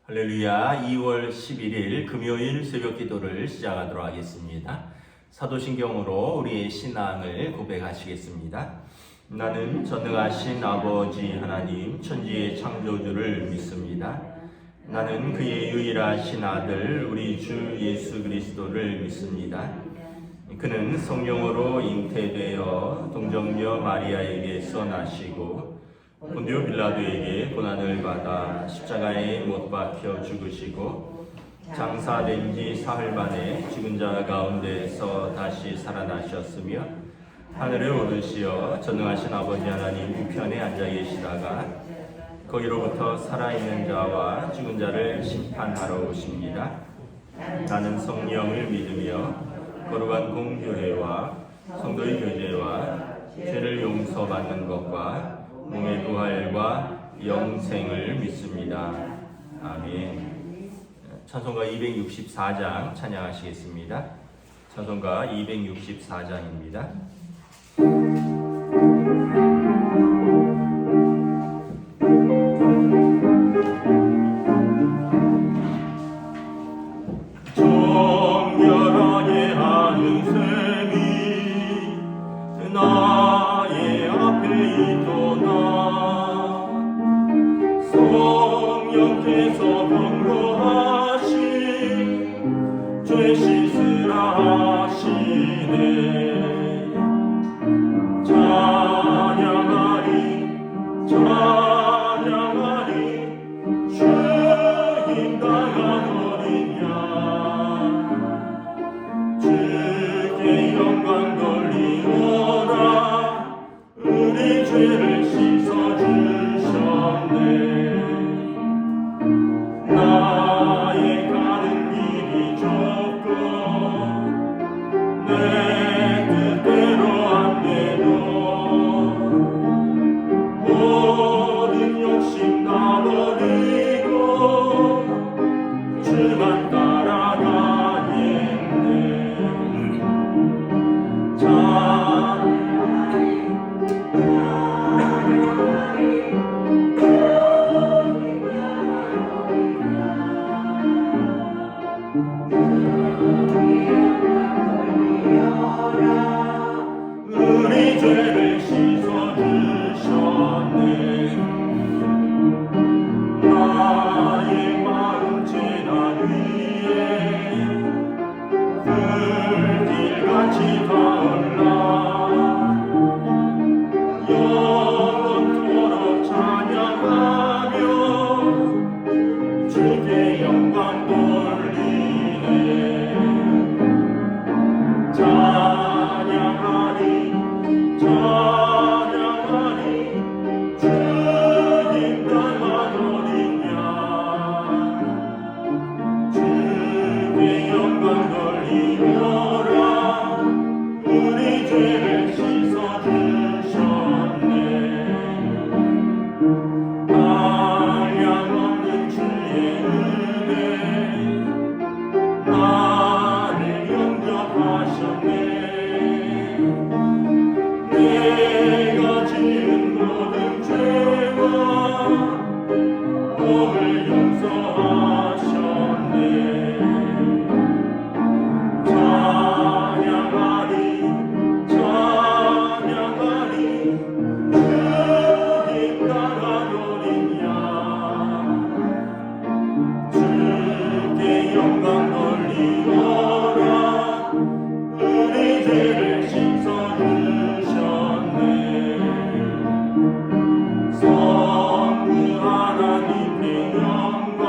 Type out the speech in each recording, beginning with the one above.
할렐루야. 2월 11일 금요일 새벽 기도를 시작하도록 하겠습니다. 사도신경으로 우리의 신앙을 고백하시겠습니다. 나는 전능하신 아버지 하나님 천지의 창조주를 믿습니다. 나는 그의 유일하신 아들 우리 주 예수 그리스도를 믿습니다. 그는 성령으로 잉태되어 동정녀 마리아에게서 나시고 본디오 빌라도에게 고난을 받아 십자가에 못 박혀 죽으시고 장사된 지 사흘 만에 죽은 자 가운데서 다시 살아나셨으며 하늘에 오르시어 전능하신 아버지 하나님 우편에 앉아 계시다가 거기로부터 살아있는 자와 죽은 자를 심판하러 오십니다. 나는 성령을 믿으며 거룩한 공교회와 성도의 교제와 죄를 용서받는 것과 몸의 부활과 영생을 믿습니다. 아멘. 찬송가 264장 찬양하시겠습니다. 찬송가 264장입니다. 정결하게 하는 셈이 나의 앞에 있도다. 성령께서 경고하신 죄 씻으라 하시네. 찬양하리 찬양하리 주님 당한 어린 양 주께 영광 돌리오라. 우리 죄를 씻어주셨네. 나의 가는 길이 좁고 내 뜻대로 안 돼도 모든 욕심 다 버리고 주만 따라가겠네. 우리 죄를 씻어주셨네. 나의 마음 재단 위에 불길같이 타올라. 영원토록 찬양하며 주께 영광 돌리네. 찬양하리 찬양하리 주님 닮은 어린 양 주께 영광 돌리오라. 우리 죄를 씻어주셨네. 한량없는 주의 은혜 나를 영접하셨네. 내가 지은 모든 죄와 몸을 용서하셨네. 찬양하리 찬양하리 주님 나라 어린 양 주께 영광 돌리오라. 우리 죄를 씻어주셨네. 성부 하나님께 영광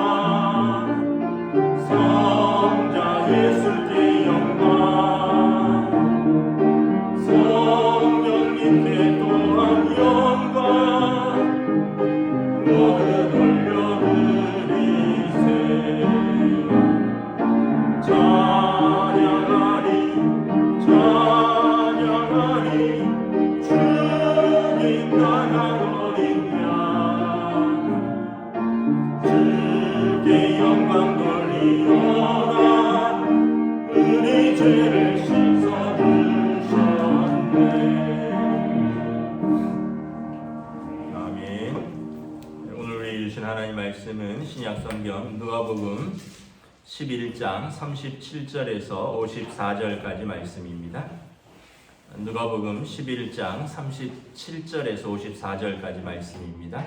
말씀은 신약성경 누가복음 11장 37절에서 54절까지 말씀입니다. 누가복음 11장 37절에서 54절까지 말씀입니다.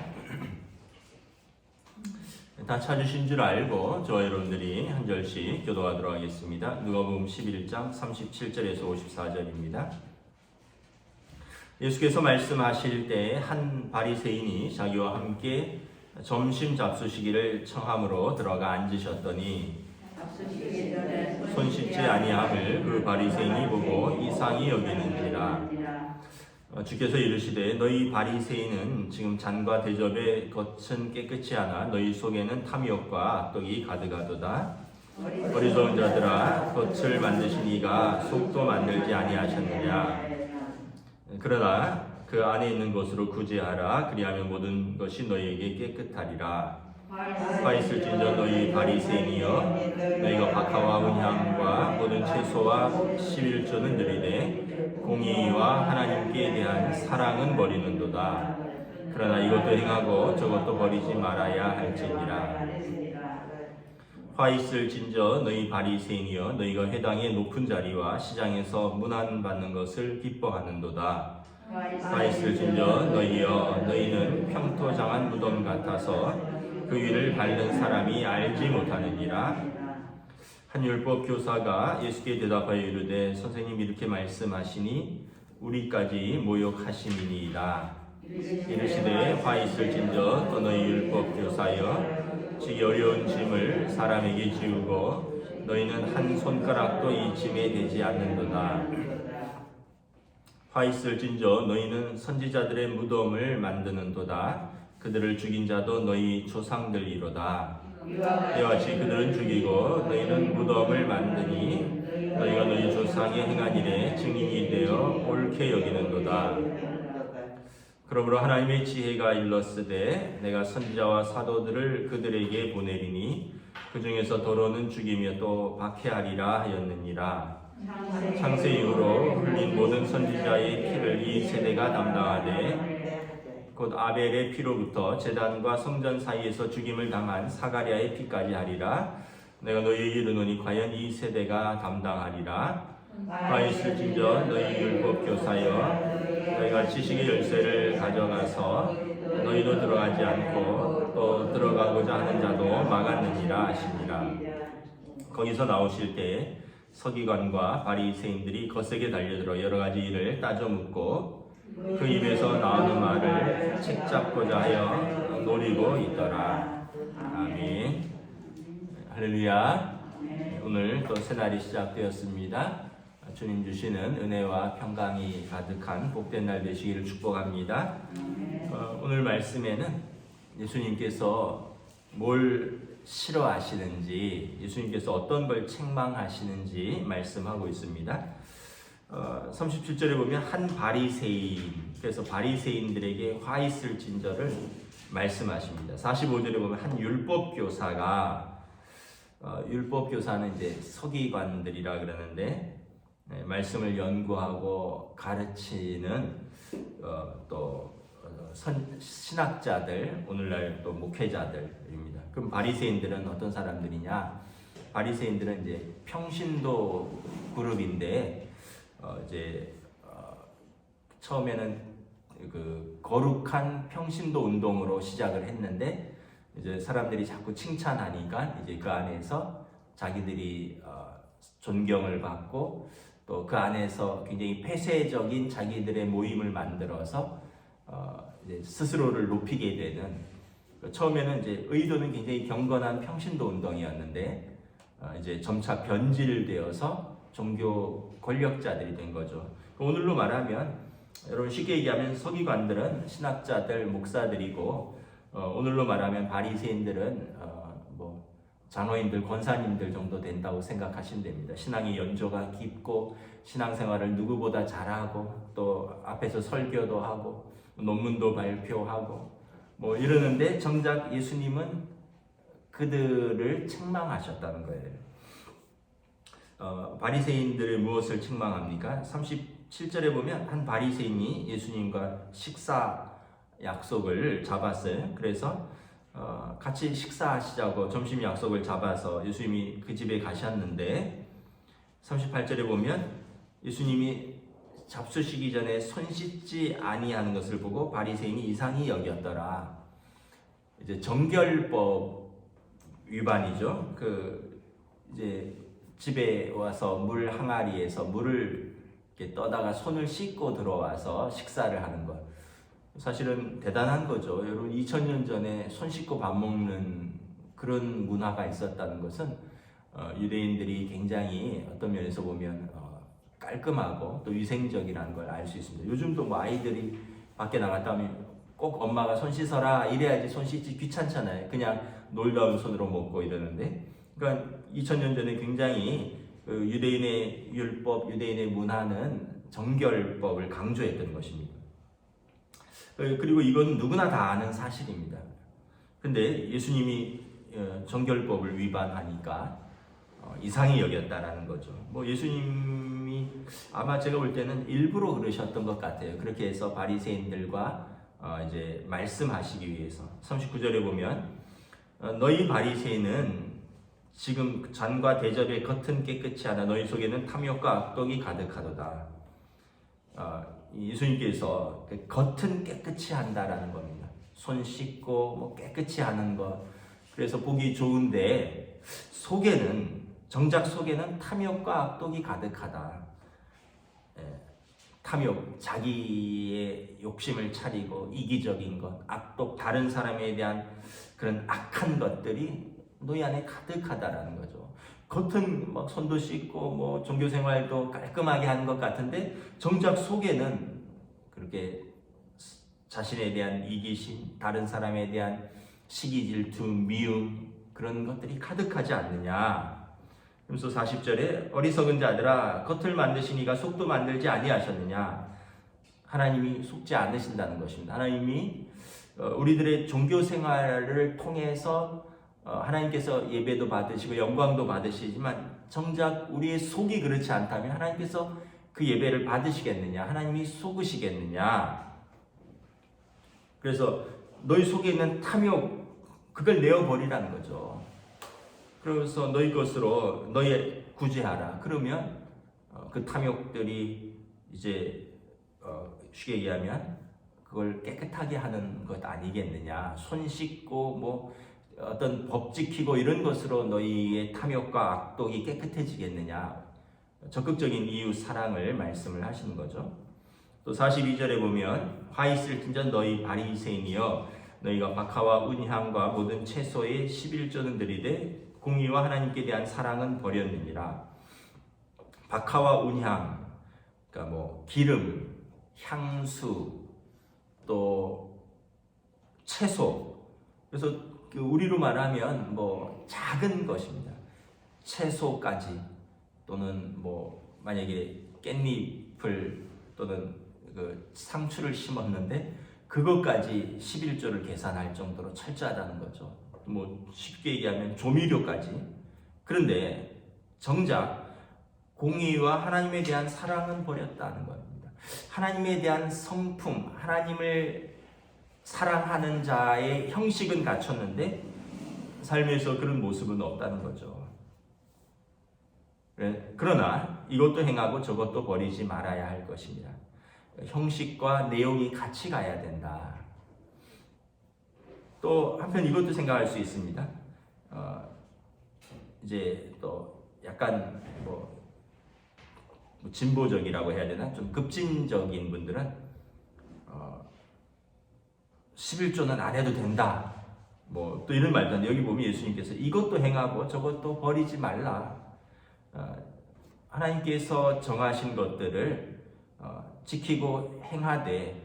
다 찾으신 줄 알고 저와 여러분들이 한 절씩 교도하도록 하겠습니다. 누가복음 11장 37절에서 54절입니다. 예수께서 말씀하실 때 한 바리새인이 자기와 함께 점심 잡수시기를 청함으로 들어가 앉으셨더니 손 씻지 아니함을 그 바리새인이 보고 이상히 여기는지라. 주께서 이르시되 너희 바리새인은 지금 잔과 대접의 겉은 깨끗이 하나 너희 속에는 탐욕과 악독이 가득하도다. 어리석은 자들아, 겉을 만드신 이가 속도 만들지 아니하셨느냐. 그러나 그 안에 있는 것으로 구제하라. 그리하면 모든 것이 너희에게 깨끗하리라. 화 있을진저 너희 바리새인이여, 너희가 박하와 은향과 모든 채소와 11조는 느리되 공의와 하나님께 대한 사랑은 버리는도다. 그러나 이것도 행하고 저것도 버리지 말아야 할지니라. 화 있을진저 너희 바리새인이여, 너희가 회당의 높은 자리와 시장에서 문안받는 것을 기뻐하는도다. 화 있을진저 너희여, 너희는 평토장한 무덤 같아서 그 위를 밟는 사람이 알지 못하느니라. 한 율법 교사가 예수께 대답하여 이르되 선생님 이렇게 말씀하시니 우리까지 모욕하심이니이다. 이르시되 화 있을진저 또 너희 율법 교사여, 지기 어려운 짐을 사람에게 지우고 너희는 한 손가락도 이 짐에 대지 않는도다. 화 있을진저 너희는 선지자들의 무덤을 만드는도다. 그들을 죽인 자도 너희 조상들이로다. 이와 같이 그들은 죽이고 너희는 무덤을 만드니 너희가 너희 조상의 행한 일에 증인이 되어 옳게 여기는도다. 그러므로 하나님의 지혜가 일렀으되 내가 선지자와 사도들을 그들에게 보내리니 그 중에서 도로는 죽이며 또 박해하리라 하였느니라. 창세 이후로 흘린 모든 선지자의 피를 이 세대가 담당하되 곧 아벨의 피로부터 제단과 성전 사이에서 죽임을 당한 사가랴의 피까지 하리라. 내가 너희에게 이르노니 과연 이 세대가 담당하리라. 화 있을진저 너희 율법 교사여, 너희가 지식의 열쇠를 가져가서 너희도 들어가지 않고 또 들어가고자 하는 자도 막았느니라 하시니라. 거기서 나오실 때 서기관과 바리새인들이 거세게 달려들어 여러 가지 일을 따져 묻고 그 입에서 나오는 말을 책잡고자 하여 노리고 있더라. 아멘. 할렐루야. 오늘 또 새날이 시작되었습니다. 주님 주시는 은혜와 평강이 가득한 복된 날 되시기를 축복합니다. 오늘 말씀에는 예수님께서 뭘 싫어하시는지, 예수님께서 어떤 걸 책망하시는지 말씀하고 있습니다. 37절에 보면 한 바리새인, 그래서 바리새인들에게 화 있을진저를 말씀하십니다. 45절에 보면 한 율법교사가, 율법교사는 이제 서기관들이라 그러는데 말씀을 연구하고 가르치는 신학자들, 오늘날 또 목회자들입니다. 그럼 바리새인들은 어떤 사람들이냐? 바리새인들은 이제 평신도 그룹인데 처음에는 그 거룩한 평신도 운동으로 시작을 했는데 이제 사람들이 자꾸 칭찬하니까 이제 그 안에서 자기들이 존경을 받고 또 그 안에서 굉장히 폐쇄적인 자기들의 모임을 만들어서 이제 스스로를 높이게 되는, 처음에는 이제 의도는 굉장히 경건한 평신도 운동이었는데 이제 점차 변질되어서 종교 권력자들이 된 거죠. 오늘로 말하면, 여러분 쉽게 얘기하면 서기관들은 신학자들, 목사들이고 오늘로 말하면 바리새인들은 장로인들, 권사님들 정도 된다고 생각하시면 됩니다. 신앙의 연조가 깊고 신앙생활을 누구보다 잘하고 또 앞에서 설교도 하고 논문도 발표하고 이러는데 정작 예수님은 그들을 책망하셨다는 거예요. 바리새인들을 무엇을 책망합니까? 37절에 보면 한 바리새인이 예수님과 식사 약속을 잡았어요. 그래서 같이 식사하시자고 점심 약속을 잡아서 예수님이 그 집에 가셨는데 38절에 보면 예수님이 잡수시기 전에 손 씻지 아니하는 것을 보고 바리새인이 이상히 여겼더라. 이제 정결법 위반이죠. 이제 집에 와서 물 항아리에서 물을 이렇게 떠다가 손을 씻고 들어와서 식사를 하는 것. 사실은 대단한 거죠. 여러분 2000년 전에 손 씻고 밥 먹는 그런 문화가 있었다는 것은 유대인들이 굉장히 어떤 면에서 보면 깔끔하고 또 위생적이라는 걸 알 수 있습니다. 요즘도 뭐 아이들이 밖에 나갔다 오면 꼭 엄마가 손 씻어라 이래야지 손 씻지 귀찮잖아요. 그냥 놀다 온 손으로 먹고 이러는데, 그러니까 2000년 전에 굉장히 유대인의 율법, 유대인의 문화는 정결법을 강조했던 것입니다. 그리고 이건 누구나 다 아는 사실입니다. 근데 예수님이 정결법을 위반하니까 이상히 여겼다라는 거죠. 뭐 예수님이 아마 제가 볼 때는 일부러 그러셨던 것 같아요. 그렇게 해서 바리새인들과 이제 말씀하시기 위해서. 39절에 보면 너희 바리새인은 지금 잔과 대접의 겉은 깨끗이 하나 너희 속에는 탐욕과 악독이 가득하도다. 예수님께서 겉은 깨끗이 한다라는 겁니다. 손 씻고 뭐 깨끗이 하는 것. 그래서 보기 좋은데 정작 속에는 탐욕과 악독이 가득하다. 탐욕, 자기의 욕심을 차리고 이기적인 것, 악독, 다른 사람에 대한 그런 악한 것들이 너희 안에 가득하다라는 거죠. 겉은 막 손도 씻고 뭐 종교 생활도 깔끔하게 하는 것 같은데 정작 속에는 그렇게 자신에 대한 이기심, 다른 사람에 대한 시기, 질투, 미움 그런 것들이 가득하지 않느냐. 그래서 40절에 어리석은 자들아 겉을 만드시니가 속도 만들지 아니하셨느냐. 하나님이 속지 않으신다는 것입니다. 하나님이 우리들의 종교 생활을 통해서 하나님께서 예배도 받으시고 영광도 받으시지만 정작 우리의 속이 그렇지 않다면 하나님께서 그 예배를 받으시겠느냐? 하나님이 속으시겠느냐? 그래서 너희 속에 있는 탐욕 그걸 내어버리라는 거죠. 그래서 너희 것으로 너희 구제하라. 그러면 그 탐욕들이 이제 쉽게 얘기하면 그걸 깨끗하게 하는 것 아니겠느냐. 손 씻고 뭐 어떤 법 지키고 이런 것으로 너희의 탐욕과 악독이 깨끗해지겠느냐. 적극적인 이웃 사랑을 말씀을 하시는 거죠. 또 42절에 보면 화 있을 진전 너희 바리새인이여 너희가 박하와 운향과 모든 채소의 11조는 드리되 공의와 하나님께 대한 사랑은 버렸느니라. 박하와 운향, 그러니까 뭐 기름, 향수, 또 채소. 그래서 우리로 말하면 뭐 작은 것입니다. 채소까지 또는 뭐 만약에 깻잎을 또는 그 상추를 심었는데 그것까지 11조를 계산할 정도로 철저하다는 거죠. 뭐 쉽게 얘기하면 조미료까지. 그런데 정작 공의와 하나님에 대한 사랑은 버렸다는 겁니다. 하나님에 대한 성품, 하나님을 사랑하는 자의 형식은 갖췄는데 삶에서 그런 모습은 없다는 거죠. 그러나 이것도 행하고 저것도 버리지 말아야 할 것입니다. 형식과 내용이 같이 가야 된다. 또 한편 이것도 생각할 수 있습니다. 이제 또 약간 뭐 진보적이라고 해야 되나? 좀 급진적인 분들은 11조는 안 해도 된다. 뭐 또 이런 말도 하는데 여기 보면 예수님께서 이것도 행하고 저것도 버리지 말라. 하나님께서 정하신 것들을 지키고 행하되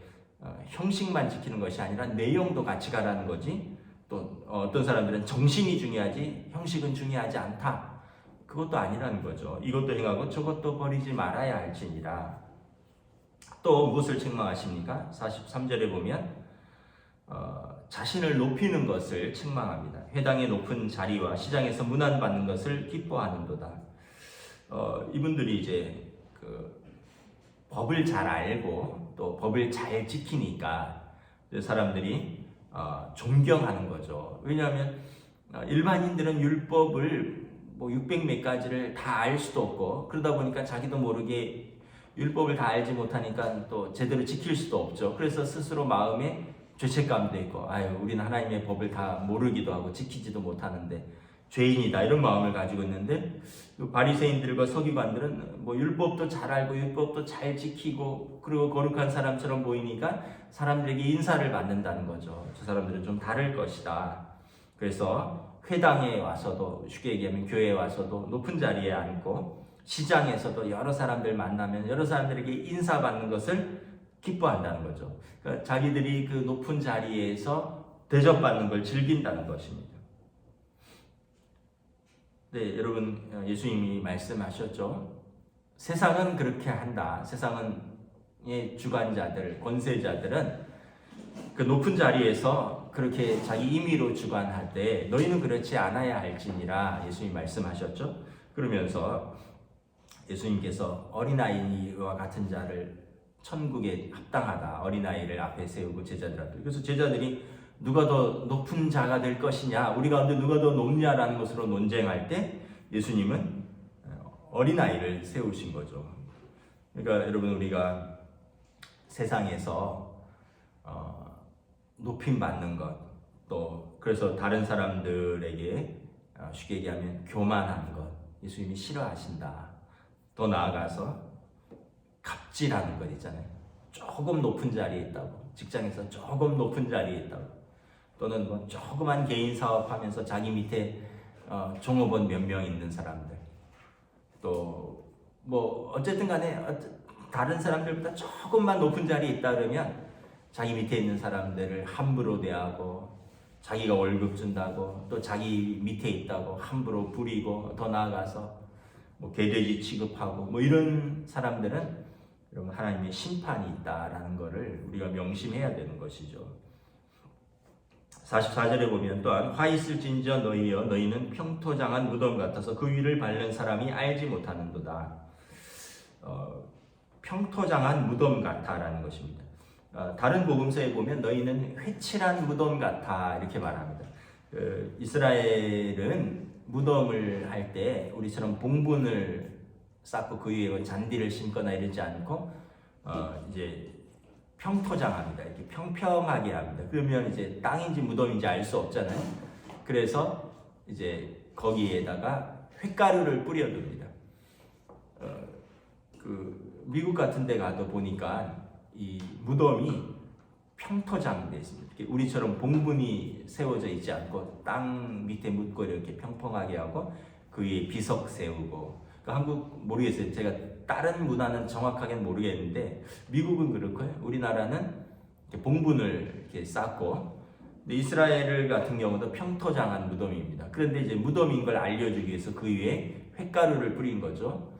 형식만 지키는 것이 아니라 내용도 같이 가라는 거지. 또 어떤 사람들은 정신이 중요하지 형식은 중요하지 않다. 그것도 아니라는 거죠. 이것도 행하고 저것도 버리지 말아야 할지니라. 또 무엇을 책망하십니까? 43절에 보면 자신을 높이는 것을 책망합니다. 회당의 높은 자리와 시장에서 문안받는 것을 기뻐하는도다. 이분들이 이제 그 법을 잘 알고 또 법을 잘 지키니까 사람들이 존경하는 거죠. 왜냐하면 일반인들은 율법을 뭐 600 몇 가지를 다 알 수도 없고 그러다 보니까 자기도 모르게 율법을 다 알지 못하니까 또 제대로 지킬 수도 없죠. 그래서 스스로 마음에 죄책감도 있고 아유 우리는 하나님의 법을 다 모르기도 하고 지키지도 못하는데 죄인이다 이런 마음을 가지고 있는데 바리새인들과 서기관들은 뭐 율법도 잘 알고 율법도 잘 지키고 그리고 거룩한 사람처럼 보이니까 사람들에게 인사를 받는다는 거죠. 저 사람들은 좀 다를 것이다. 그래서 회당에 와서도 쉽게 얘기하면 교회에 와서도 높은 자리에 앉고 시장에서도 여러 사람들 만나면 여러 사람들에게 인사받는 것을 기뻐한다는 거죠. 그러니까 자기들이 그 높은 자리에서 대접받는 걸 즐긴다는 것입니다. 네, 여러분 예수님이 말씀하셨죠. 세상은 그렇게 한다. 세상의 주관자들, 권세자들은 그 높은 자리에서 그렇게 자기 임의로 주관할 때 너희는 그렇지 않아야 할지니라 예수님이 말씀하셨죠. 그러면서 예수님께서 어린아이와 같은 자를 천국에 합당하다. 어린아이를 앞에 세우고 제자들한테. 그래서 제자들이 누가 더 높은 자가 될 것이냐, 우리 가운데 누가 더 높냐라는 것으로 논쟁할 때 예수님은 어린아이를 세우신 거죠. 그러니까 여러분 우리가 세상에서 높임 받는 것, 또 그래서 다른 사람들에게 쉽게 얘기하면 교만한 것, 예수님이 싫어하신다. 더 나아가서 갑질하는 것 있잖아요. 조금 높은 자리에 있다고, 직장에서 조금 높은 자리에 있다고, 또는 뭐 조그만 개인 사업하면서 자기 밑에 종업원 몇 명 있는 사람들, 또 뭐 어쨌든 간에 다른 사람들보다 조금만 높은 자리에 있다 그러면 자기 밑에 있는 사람들을 함부로 대하고 자기가 월급 준다고 또 자기 밑에 있다고 함부로 부리고 더 나아가서 뭐 개돼지 취급하고 뭐 이런 사람들은 여러분 하나님의 심판이 있다라는 것을 우리가 명심해야 되는 것이죠. 44절에 보면 또한 화 있을진저 너희여 너희는 평토장한 무덤 같아서 그 위를 밟는 사람이 알지 못하는도다. 평토장한 무덤 같아라는 것입니다. 다른 복음서에 보면 너희는 회칠한 무덤 같아 이렇게 말합니다. 이스라엘은 무덤을 할 때 우리처럼 봉분을 쌓고 그 위에 잔디를 심거나 이러지 않고 이제 평토장합니다. 이렇게 평평하게 합니다. 그러면 이제 땅인지 무덤인지 알 수 없잖아요. 그래서 이제 거기에다가 횟가루를 뿌려둡니다. 그 미국 같은 데 가도 보니까 이 무덤이 평토장되어 있습니다. 우리처럼 봉분이 세워져 있지 않고 땅 밑에 묻고 이렇게 평평하게 하고 그 위에 비석 세우고. 그러니까 한국 모르겠어요. 제가 다른 문화는 정확하게는 모르겠는데 미국은 그렇고요. 우리나라는 이렇게 봉분을 이렇게 쌓고, 근데 이스라엘 같은 경우도 평토장한 무덤입니다. 그런데 이제 무덤인 걸 알려주기 위해서 그 위에 횟가루를 뿌린 거죠.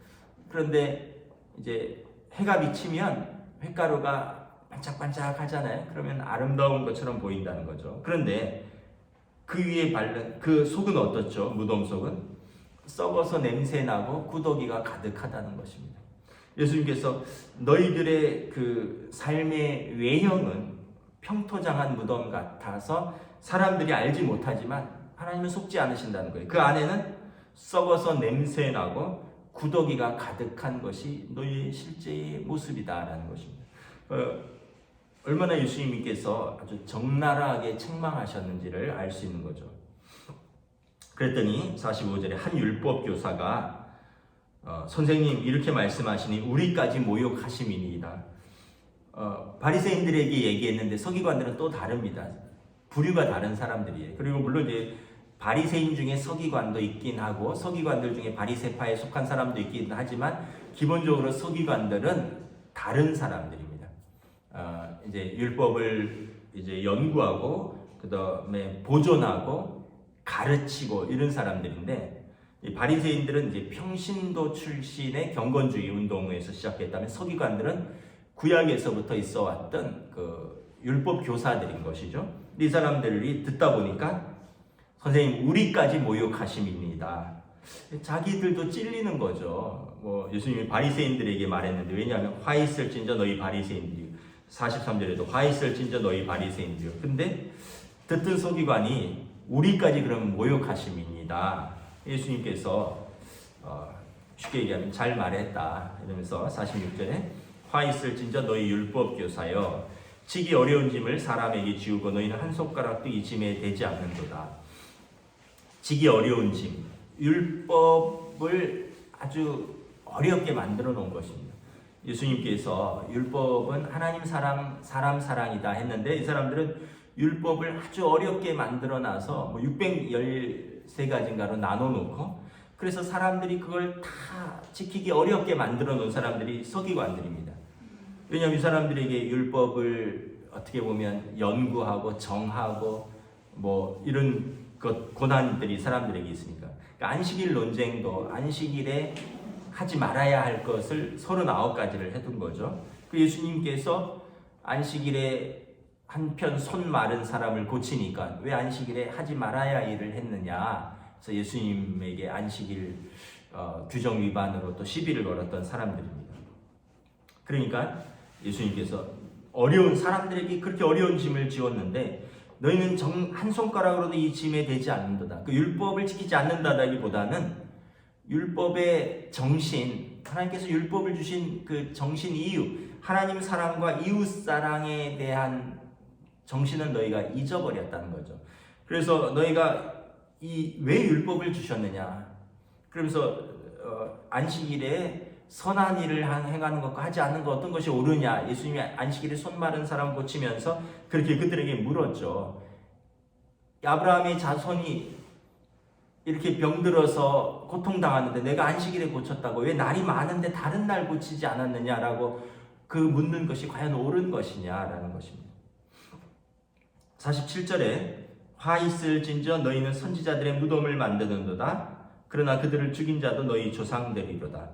그런데 이제 해가 비치면 횟가루가 반짝반짝 하잖아요. 그러면 아름다운 것처럼 보인다는 거죠. 그런데 그 위에 바른 그 속은 어떻죠? 무덤 속은 썩어서 냄새나고 구더기가 가득하다는 것입니다. 예수님께서 너희들의 그 삶의 외형은 평토장한 무덤 같아서 사람들이 알지 못하지만 하나님은 속지 않으신다는 거예요. 그 안에는 썩어서 냄새나고 구더기가 가득한 것이 너희의 실제의 모습이다라는 것입니다. 얼마나 예수님께서 아주 적나라하게 책망하셨는지를 알 수 있는 거죠. 그랬더니 45절에 한 율법 교사가 선생님 이렇게 말씀하시니 우리까지 모욕하심이니이다. 바리새인들에게 얘기했는데 서기관들은 또 다릅니다. 부류가 다른 사람들이에요. 그리고 물론 이제 바리새인 중에 서기관도 있긴 하고 서기관들 중에 바리새파에 속한 사람도 있긴 하지만 기본적으로 서기관들은 다른 사람들입니다. 이제 율법을 이제 연구하고 그다음에 보존하고 가르치고 이런 사람들인데, 이 바리새인들은 이제 평신도 출신의 경건주의 운동에서 시작했다면 서기관들은 구약에서부터 있어왔던 그 율법 교사들인 것이죠. 이 사람들이 듣다 보니까 선생님 우리까지 모욕하심입니다. 자기들도 찔리는 거죠. 뭐 예수님이 바리새인들에게 말했는데, 왜냐하면 화 있을진저 너희 바리새인들이요. 43절에도 화 있을진저 너희 바리새인들이요. 근데 듣던 서기관이 우리까지 그럼 모욕하심입니다. 예수님께서 쉽게 얘기하면 잘 말했다 이러면서 46절에 화 있을진저 너희 율법 교사여 지기 어려운 짐을 사람에게 지우고 너희는 한 손가락도 이 짐에 대지 않는도다. 지기 어려운 짐, 율법을 아주 어렵게 만들어 놓은 것입니다. 예수님께서 율법은 하나님 사람 사랑이다 했는데 이 사람들은 율법을 아주 어렵게 만들어 놔서 613가지인가로 나눠 놓고 그래서 사람들이 그걸 다 지키기 어렵게 만들어 놓은 사람들이 서기관들입니다. 왜냐하면 이 사람들에게 율법을 어떻게 보면 연구하고 정하고 뭐 이런 고난들이 사람들에게 있으니까 그러니까 안식일 논쟁도 안식일에 하지 말아야 할 것을 39가지를 해둔 거죠. 그 예수님께서 안식일에 한편 손 마른 사람을 고치니까 왜 안식일에 하지 말아야 일을 했느냐. 그래서 예수님에게 안식일 규정 위반으로 또 시비를 걸었던 사람들입니다. 그러니까 예수님께서 어려운 사람들에게 그렇게 어려운 짐을 지웠는데 너희는 한 손가락으로도 이 짐에 대지 않는도다. 그 율법을 지키지 않는다기보다는 율법의 정신, 하나님께서 율법을 주신 그 정신 이유, 하나님 사랑과 이웃 사랑에 대한 정신을 너희가 잊어버렸다는 거죠. 그래서 너희가 왜 율법을 주셨느냐? 그러면서 안식일에 선한 일을 행하는 것과 하지 않는 것 어떤 것이 옳으냐? 예수님이 안식일에 손 마른 사람 고치면서 그렇게 그들에게 물었죠. 아브라함의 자손이 이렇게 병들어서 고통당하는데 내가 안식일에 고쳤다고 왜 날이 많은데 다른 날 고치지 않았느냐라고 그 묻는 것이 과연 옳은 것이냐라는 것입니다. 47절에 화 있을진저 너희는 선지자들의 무덤을 만드는도다. 그러나 그들을 죽인 자도 너희 조상들이로다.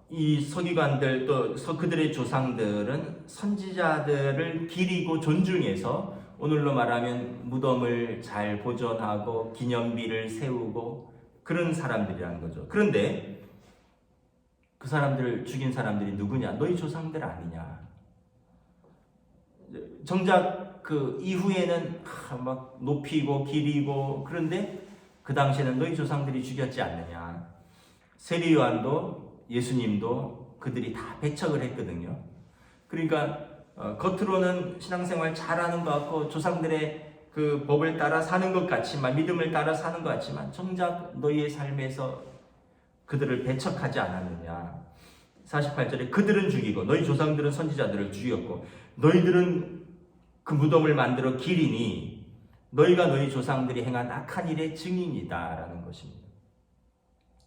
이 서기관들 또 그들의 조상들은 선지자들을 기리고 존중해서 오늘로 말하면 무덤을 잘 보존하고 기념비를 세우고 그런 사람들이라는 거죠. 그런데 그 사람들을 죽인 사람들이 누구냐? 너희 조상들 아니냐? 정작 그 이후에는 막 높이고 기리고 그런데 그 당시에는 너희 조상들이 죽였지 않느냐? 세례 요한도 예수님도 그들이 다 배척을 했거든요. 그러니까 겉으로는 신앙생활 잘하는 것 같고 조상들의 그 법을 따라 사는 것 같지만 믿음을 따라 사는 것 같지만 정작 너희의 삶에서 그들을 배척하지 않았느냐. 48절에 그들은 죽이고 너희 조상들은 선지자들을 죽였고 너희들은 그 무덤을 만들어 기리니 너희가 너희 조상들이 행한 악한 일의 증인이다 라는 것입니다.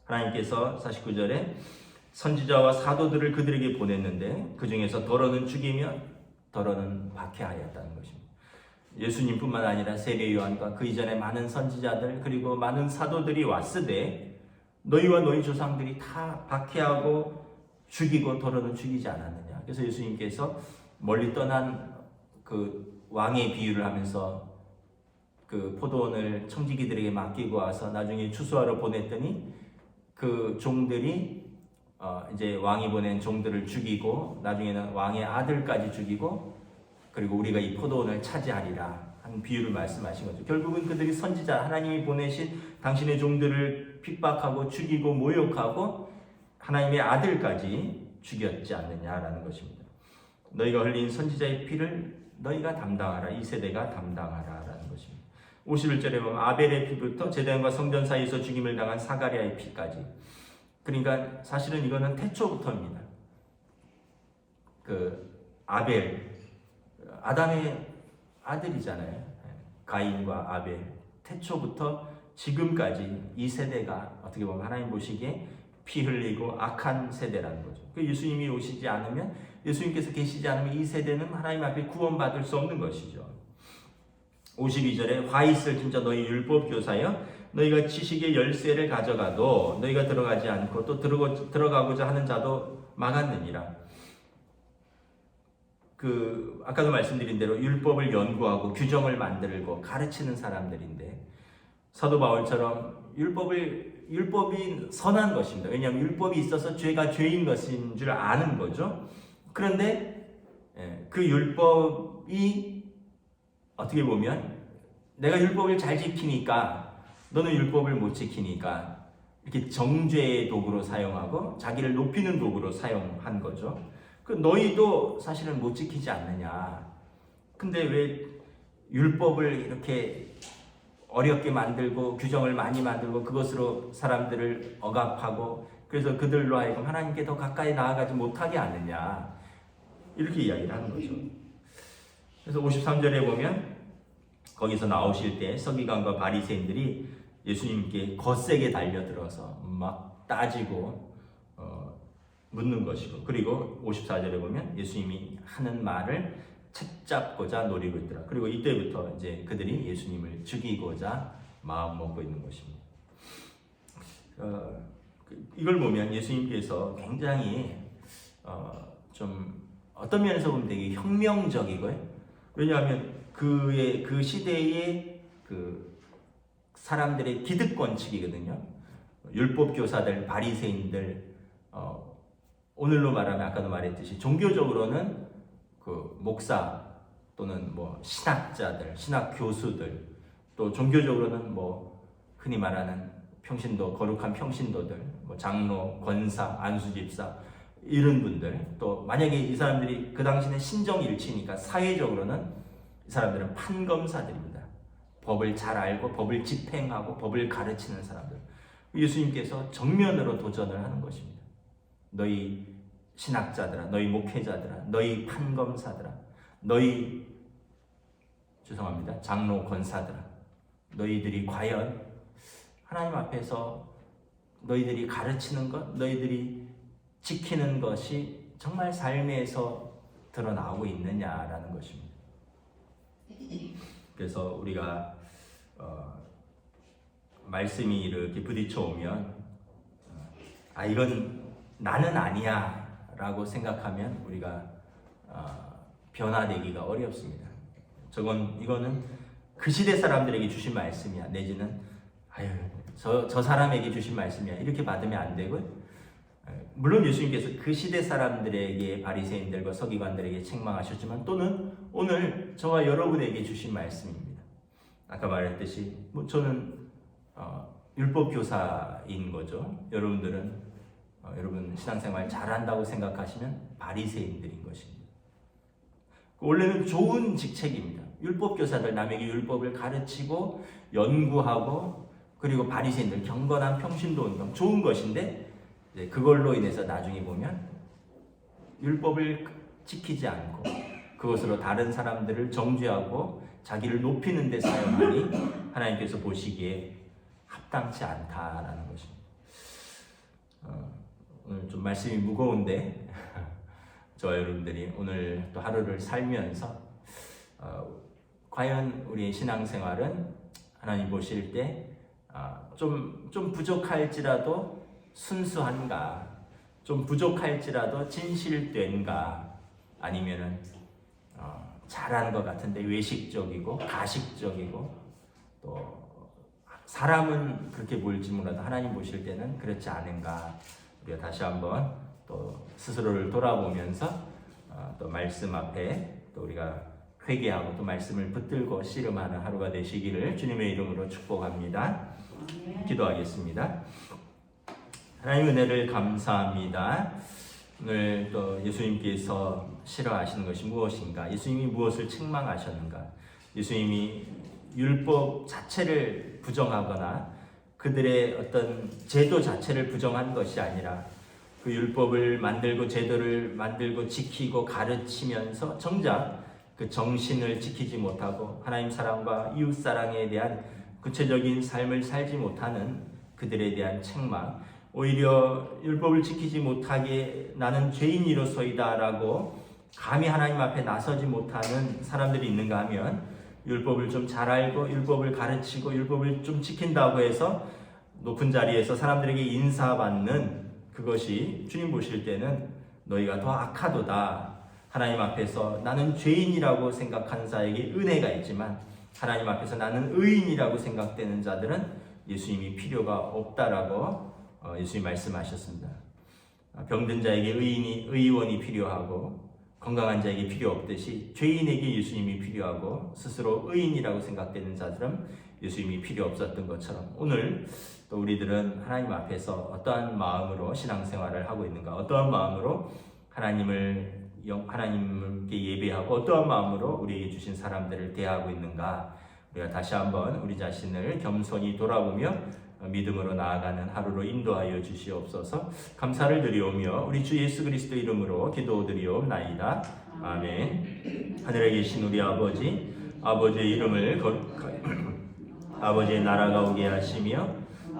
하나님께서 49절에 선지자와 사도들을 그들에게 보냈는데 그 중에서 더러는 죽이며 더러는 박해하였다는 것입니다. 예수님뿐만 아니라 세례 요한과 그 이전에 많은 선지자들 그리고 많은 사도들이 왔으되 너희와 너희 조상들이 다 박해하고 죽이고 더러는 죽이지 않았느냐. 그래서 예수님께서 멀리 떠난 그 왕의 비유를 하면서 그 포도원을 청지기들에게 맡기고 와서 나중에 추수하러 보냈더니 그 종들이 이제 왕이 보낸 종들을 죽이고 나중에는 왕의 아들까지 죽이고 그리고 우리가 이 포도원을 차지하리라 하는 비유를 말씀하신 거죠. 결국은 그들이 선지자 하나님이 보내신 당신의 종들을 핍박하고 죽이고 모욕하고 하나님의 아들까지 죽였지 않느냐라는 것입니다. 너희가 흘린 선지자의 피를 너희가 담당하라. 이 세대가 담당하라라는 것입니다. 51절에 보면 아벨의 피부터 제단과 성전 사이에서 죽임을 당한 사가랴의 피까지. 그러니까 사실은 이거는 태초부터입니다. 그 아벨, 아담의 아들이잖아요. 가인과 아벨. 태초부터 지금까지 이 세대가 어떻게 보면 하나님 보시기에 피 흘리고 악한 세대라는 거죠. 그 예수님이 오시지 않으면 예수님께서 계시지 않으면 이 세대는 하나님 앞에 구원받을 수 없는 것이죠. 52절에 화 있을진저 너희 율법 교사여 너희가 지식의 열쇠를 가져가도 너희가 들어가지 않고 또 들어가고자 하는 자도 막았느니라. 그 아까도 말씀드린 대로 율법을 연구하고 규정을 만들고 가르치는 사람들인데 사도 바울처럼 율법이 선한 것입니다. 왜냐하면 율법이 있어서 죄가 죄인 것인 줄 아는 거죠. 그런데 그 율법이 어떻게 보면 내가 율법을 잘 지키니까 너는 율법을 못 지키니까 이렇게 정죄의 도구로 사용하고 자기를 높이는 도구로 사용한 거죠. 그 너희도 사실은 못 지키지 않느냐. 근데 왜 율법을 이렇게 어렵게 만들고 규정을 많이 만들고 그것으로 사람들을 억압하고 그래서 그들로 하여금 하나님께 더 가까이 나아가지 못하게 하느냐. 이렇게 이야기를 하는 거죠. 그래서 53절에 보면 거기서 나오실 때 서기관과 바리새인들이 예수님께 거세게 달려들어서 막 따지고 묻는 것이고, 그리고 54절에 보면 예수님이 하는 말을 채잡고자 노리고 있더라. 그리고 이때부터 이제 그들이 예수님을 죽이고자 마음 먹고 있는 것입니다. 이걸 보면 예수님께서 굉장히 좀 어떤 면에서 보면 되게 혁명적이고요. 왜냐하면 그 시대의 그 사람들의 기득권측이거든요. 율법 교사들, 바리새인들, 오늘로 말하면 아까도 말했듯이 종교적으로는 그 목사 또는 뭐 신학자들, 신학 교수들, 또 종교적으로는 뭐 흔히 말하는 평신도, 거룩한 평신도들, 뭐 장로, 권사, 안수집사 이런 분들, 또 만약에 이 사람들이 그 당시는 신정일치니까 사회적으로는 이 사람들은 판검사들입니다. 법을 잘 알고 법을 집행하고 법을 가르치는 사람들. 예수님께서 정면으로 도전을 하는 것입니다. 너희 신학자들아, 너희 목회자들아, 너희 판검사들아, 너희 장로 권사들아, 너희들이 과연 하나님 앞에서 너희들이 가르치는 것, 너희들이 지키는 것이 정말 삶에서 드러나고 있느냐라는 것입니다. 그래서 우리가 말씀이 이렇게 부딪혀 오면 이건 나는 아니야 라고 생각하면 우리가 변화되기가 어렵습니다. 이거는 그 시대 사람들에게 주신 말씀이야, 내지는 저 사람에게 주신 말씀이야, 이렇게 받으면 안 되고요. 물론 예수님께서 그 시대 사람들에게, 바리새인들과 서기관들에게 책망하셨지만 또는 오늘 저와 여러분에게 주신 말씀입니다. 아까 말했듯이 저는 율법 교사인 거죠. 여러분들은 여러분 신앙생활 잘한다고 생각하시면 바리새인들인 것입니다. 원래는 좋은 직책입니다. 율법 교사들, 남에게 율법을 가르치고 연구하고, 그리고 바리새인들, 경건한 평신도 운동, 좋은 것인데 그걸로 인해서 나중에 보면 율법을 지키지 않고 그것으로 다른 사람들을 정죄하고 자기를 높이는 데 사용하니 하나님께서 보시기에 합당치 않다라는 것입니다. 오늘 좀 말씀이 무거운데 저와 여러분들이 오늘 또 하루를 살면서 과연 우리의 신앙생활은 하나님 보실 때 좀 부족할지라도 순수한가, 좀 부족할지라도 진실된가, 아니면은 잘하는 것 같은데 외식적이고 가식적이고, 또 사람은 그렇게 보일지 몰라도 하나님 보실 때는 그렇지 않은가, 우리가 다시 한번 또 스스로를 돌아보면서 또 말씀 앞에 또 우리가 회개하고 또 말씀을 붙들고 씨름하는 하루가 되시기를 주님의 이름으로 축복합니다. 기도하겠습니다. 하나님 은혜를 감사합니다. 오늘 또 예수님께서 싫어하시는 것이 무엇인가? 예수님이 무엇을 책망하셨는가? 예수님이 율법 자체를 부정하거나 그들의 어떤 제도 자체를 부정한 것이 아니라 그 율법을 만들고 제도를 만들고 지키고 가르치면서 정작 그 정신을 지키지 못하고 하나님 사랑과 이웃 사랑에 대한 구체적인 삶을 살지 못하는 그들에 대한 책망, 오히려 율법을 지키지 못하게 나는 죄인이로소이다라고 감히 하나님 앞에 나서지 못하는 사람들이 있는가 하면, 율법을 좀 잘 알고 율법을 가르치고 율법을 좀 지킨다고 해서 높은 자리에서 사람들에게 인사받는 그것이 주님 보실 때는 너희가 더 악하도다. 하나님 앞에서 나는 죄인이라고 생각하는 자에게 은혜가 있지만 하나님 앞에서 나는 의인이라고 생각되는 자들은 예수님이 필요가 없다라고 예수님 말씀하셨습니다. 병든 자에게 의원이 필요하고 건강한 자에게 필요 없듯이 죄인에게 예수님이 필요하고 스스로 의인이라고 생각되는 자들은 예수님이 필요 없었던 것처럼 오늘 또 우리들은 하나님 앞에서 어떠한 마음으로 신앙생활을 하고 있는가, 어떠한 마음으로 하나님께 예배하고 어떠한 마음으로 우리에게 주신 사람들을 대하고 있는가, 우리가 다시 한번 우리 자신을 겸손히 돌아보며 믿음으로 나아가는 하루로 인도하여 주시옵소서. 감사를 드리오며 우리 주 예수 그리스도 이름으로 기도드리옵나이다. 아멘. 하늘에 계신 우리 아버지, 아버지의 이름을 아버지의 나라가 오게 하시며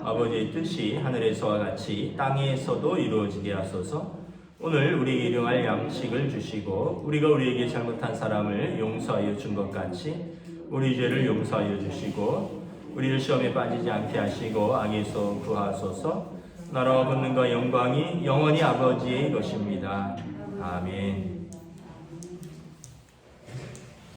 아버지의 뜻이 하늘에서와 같이 땅에서도 이루어지게 하소서. 오늘 우리에게 일용할 양식을 주시고 우리가 우리에게 잘못한 사람을 용서하여 준 것 같이 우리 죄를 용서하여 주시고 우리를 시험에 빠지지 않게 하시고 악에서 구하소서. 나라와 권능과 영광이 영원히 아버지의 것입니다. 아멘.